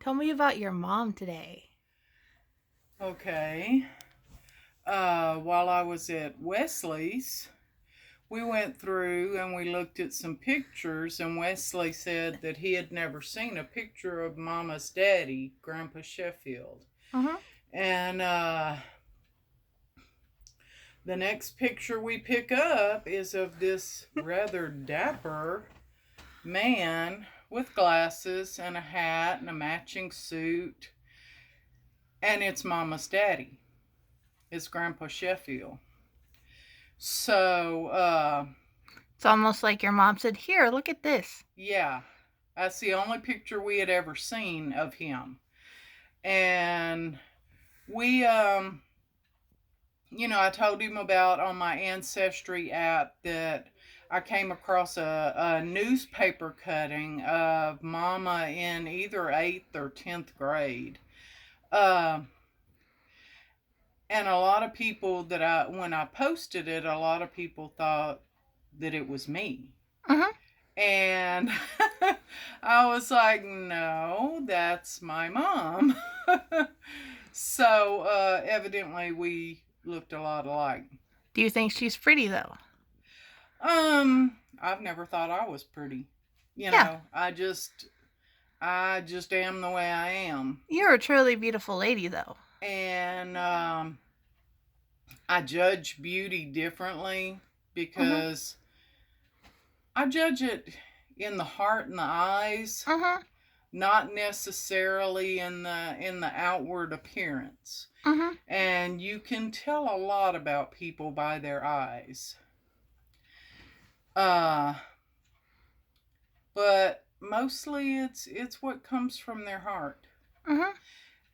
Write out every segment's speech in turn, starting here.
Tell me about your mom today. Okay. While I was at Wesley's, we went through and we looked at some pictures, and Wesley said that he had never seen a picture of Mama's daddy, Grandpa Sheffield. Uh-huh. And the next picture we pick up is of this rather dapper man with glasses and a hat and a matching suit. And it's Mama's daddy. It's Grandpa Sheffield. So, It's almost like your mom said, "Here, look at this." yeah, that's the only picture we had ever seen of him. And we, I told him about on my Ancestry app that I came across a newspaper cutting of Mama in either 8th or 10th grade. Uh, and a lot of people when I posted it, a lot of people thought that it was me. Uh-huh. And I was like, no, that's my mom. So evidently we looked a lot alike. Do you think she's pretty though? I've never thought I was pretty. Yeah. I just am the way I am. You're a truly beautiful lady though. And I judge beauty differently because I judge it in the heart and the eyes, Uh-huh. not necessarily in the outward appearance. Uh-huh. And you can tell a lot about people by their eyes. But mostly it's what comes from their heart. Uh-huh.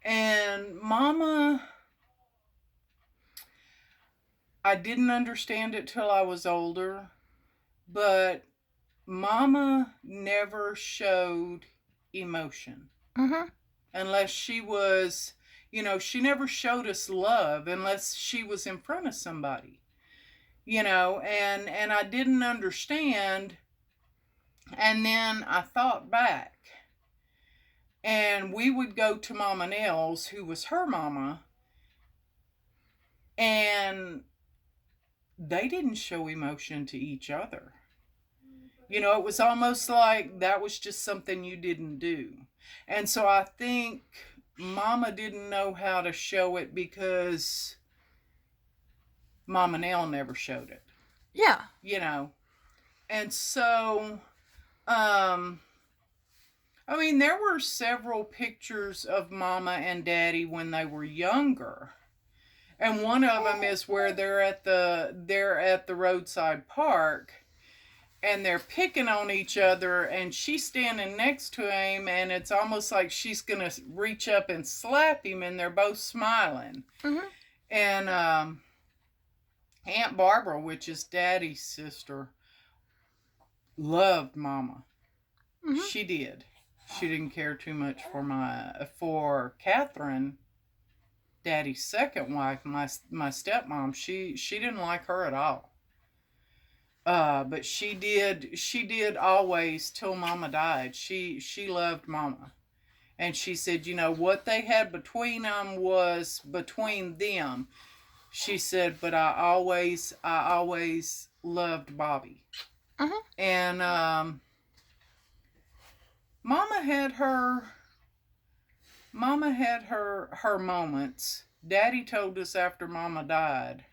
And Mama, I didn't understand it till I was older, but Mama never showed emotion. Uh-huh. Unless she was, she never showed us love unless she was in front of somebody. And I didn't understand. And then I thought back. And we would go to Mama Nell's, who was her mama, and they didn't show emotion to each other. It was almost like that was just something you didn't do. And so I think Mama didn't know how to show it because Mama Nell never showed it. Yeah. And so, there were several pictures of Mama and Daddy when they were younger. And one of them is where they're at the roadside park, and they're picking on each other, and she's standing next to him, and it's almost like she's gonna reach up and slap him, and they're both smiling. Uh-huh. And Aunt Barbara, which is Daddy's sister, loved Mama. Uh-huh. She did. She didn't care too much for Catherine, Daddy's second wife, my stepmom. She didn't like her at all. But she did always till Mama died. She loved Mama. And she said, what they had between them was between them. She said, but I always loved Bobbie. Uh-huh. And Mama had her moments. Daddy told us after Mama died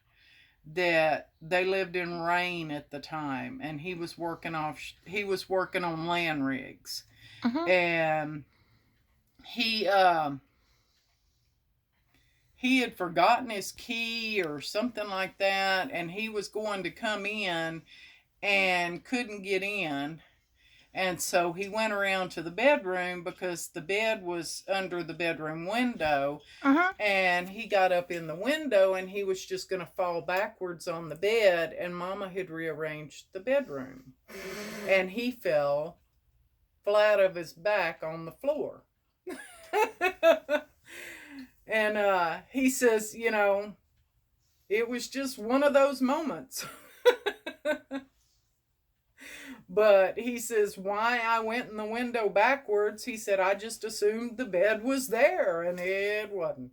that they lived in rain at the time, and he was working on land rigs. Uh-huh. And he had forgotten his key or something like that, and he was going to come in and couldn't get in. And so he went around to the bedroom because the bed was under the bedroom window. Uh-huh. And he got up in the window, and he was just going to fall backwards on the bed, and Mama had rearranged the bedroom. And he fell flat of his back on the floor. And he says, it was just one of those moments. But he says, why I went in the window backwards, he said, I just assumed the bed was there, and it wasn't.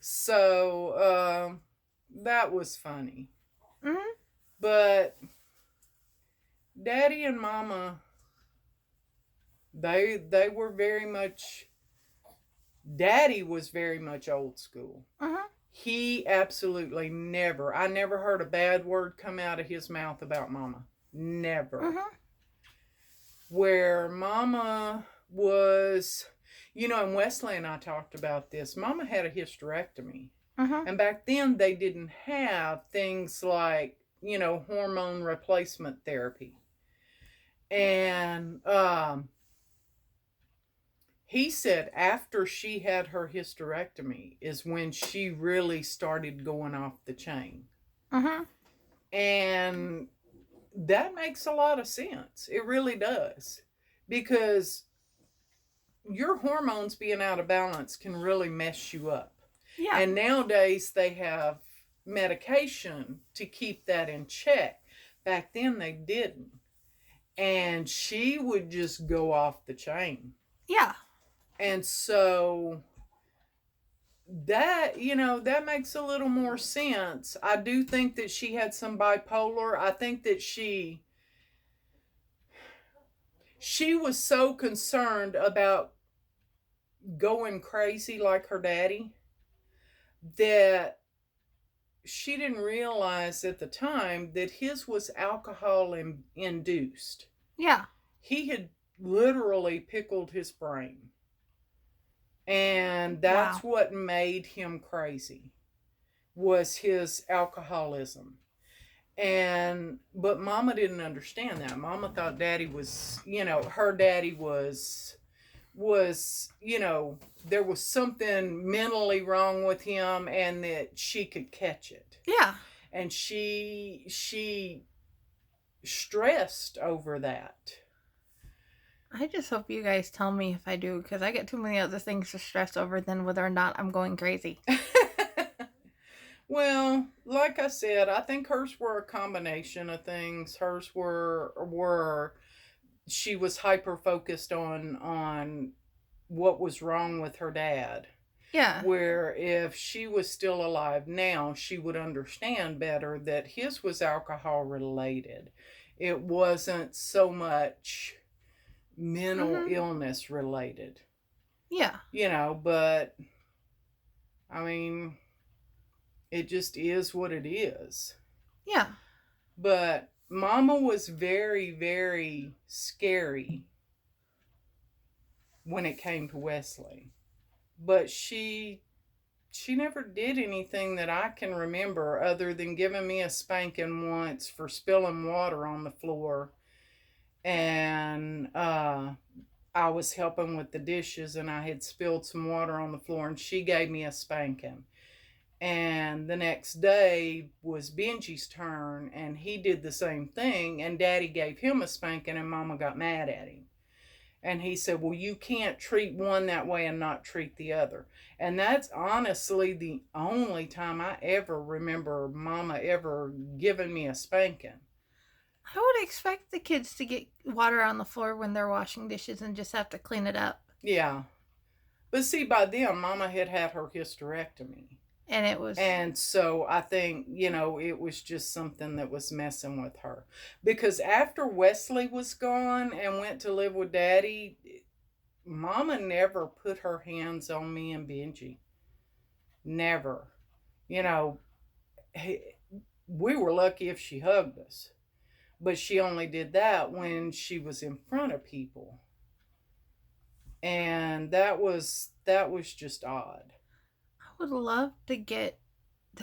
So that was funny. Mm-hmm. But Daddy and Mama, they were very much, Daddy was very much old school. Mm-hmm. He absolutely never, I never heard a bad word come out of his mouth about Mama. Never. Mm-hmm. Where Mama was, and Wesley and I talked about this. Mama had a hysterectomy. Mm-hmm. And back then they didn't have things like, hormone replacement therapy. And he said after she had her hysterectomy is when she really started going off the chain. Mm-hmm. And that makes a lot of sense. It really does. Because your hormones being out of balance can really mess you up. Yeah. And nowadays they have medication to keep that in check. Back then they didn't. And she would just go off the chain. Yeah. And so that, that makes a little more sense. I do think that she had some bipolar. I think that she was so concerned about going crazy like her daddy that she didn't realize at the time that his was alcohol induced. Yeah. He had literally pickled his brain. And that's what made him crazy, was his alcoholism. But Mama didn't understand that. Mama thought Daddy was, her daddy was, there was something mentally wrong with him and that she could catch it. Yeah. And she stressed over that. I just hope you guys tell me if I do, because I get too many other things to stress over than whether or not I'm going crazy. Well, like I said, I think hers were a combination of things. Hers were she was hyper focused on what was wrong with her dad. Yeah. Where if she was still alive now, she would understand better that his was alcohol related. It wasn't so much mental illness related. Yeah. But I mean, it just is what it is. Yeah. But Mama was very, very scary when it came to Wesley. But she never did anything that I can remember other than giving me a spanking once for spilling water on the floor. And I was helping with the dishes and I had spilled some water on the floor and she gave me a spanking. And the next day was Benji's turn and he did the same thing and Daddy gave him a spanking and Mama got mad at him. And he said, well, you can't treat one that way and not treat the other. And that's honestly the only time I ever remember Mama ever giving me a spanking. I would expect the kids to get water on the floor when they're washing dishes and just have to clean it up. Yeah. But see, by then, Mama had her hysterectomy. And it was... And so I think, it was just something that was messing with her. Because after Wesley was gone and went to live with Daddy, Mama never put her hands on me and Benji. Never. We were lucky if she hugged us. But she only did that when she was in front of people. And that was just odd. I would love to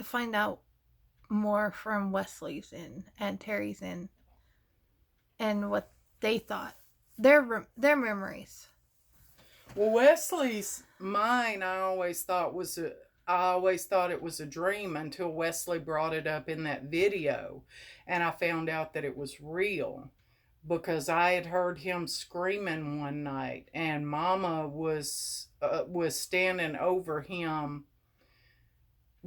find out more from Wesley's and Terry's and what they thought. Their memories. Well, Wesley's mine, I always thought it was a dream until Wesley brought it up in that video and I found out that it was real because I had heard him screaming one night and Mama was standing over him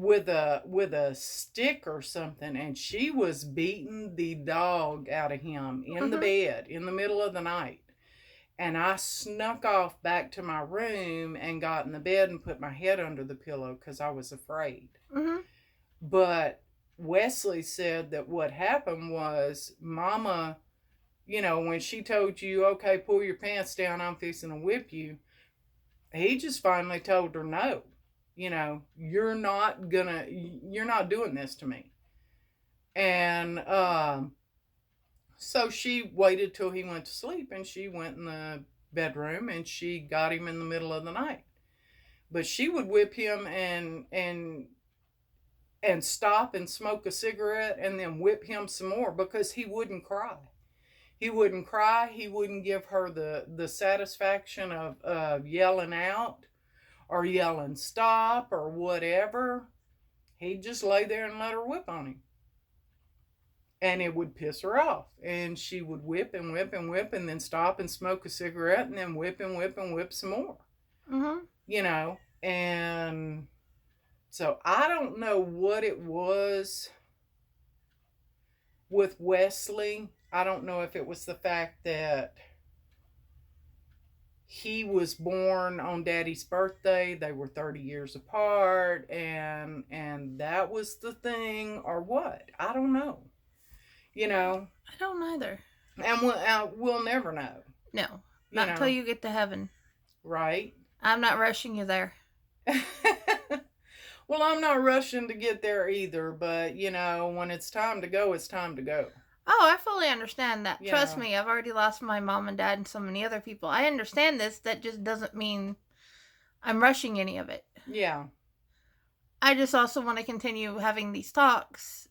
with a stick or something, and she was beating the dog out of him in the Mhm. bed in the middle of the night. And I snuck off back to my room and got in the bed and put my head under the pillow because I was afraid. Mhm. But Wesley said that what happened was Mama, when she told you, okay, pull your pants down, I'm fixing to whip you, he just finally told her, no, you're not doing this to me. And so she waited till he went to sleep, and she went in the bedroom and she got him in the middle of the night. But she would whip him and stop and smoke a cigarette and then whip him some more because he wouldn't cry. He wouldn't cry. He wouldn't give her the satisfaction of yelling out or yelling stop or whatever. He'd just lay there and let her whip on him. And it would piss her off. And she would whip and whip and whip and then stop and smoke a cigarette and then whip and whip and whip some more. Mhm. And so I don't know what it was with Wesley. I don't know if it was the fact that he was born on Daddy's birthday. They were 30 years apart, and that was the thing, or what. I don't know. I don't either. And we'll never know. No, not until you get to heaven. Right? I'm not rushing you there. Well, I'm not rushing to get there either, but when it's time to go, it's time to go. Oh, I fully understand that. Yeah. Trust me, I've already lost my mom and dad and so many other people. I understand this. That just doesn't mean I'm rushing any of it. Yeah. I just also want to continue having these talks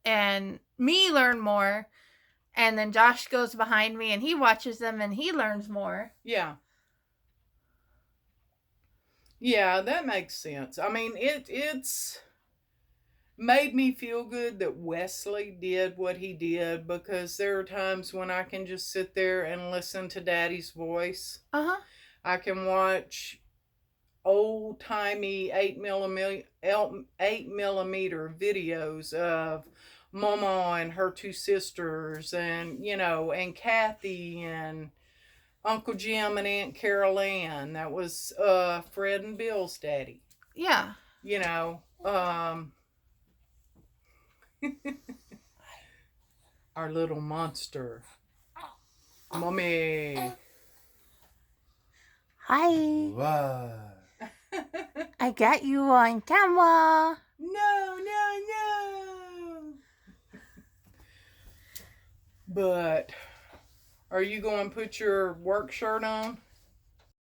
and me learn more. And then Josh goes behind me and he watches them and he learns more. Yeah. Yeah, that makes sense. I mean, it's made me feel good that Wesley did what he did, because there are times when I can just sit there and listen to Daddy's voice. Uh-huh. I can watch old-timey 8mm videos of Mama and her two sisters, and and Kathy and Uncle Jim and Aunt Carol Ann. That was Fred and Bill's daddy. Yeah. Our little monster. Mommy. Hi. What? I got you on camera. No. But are you going to put your work shirt on?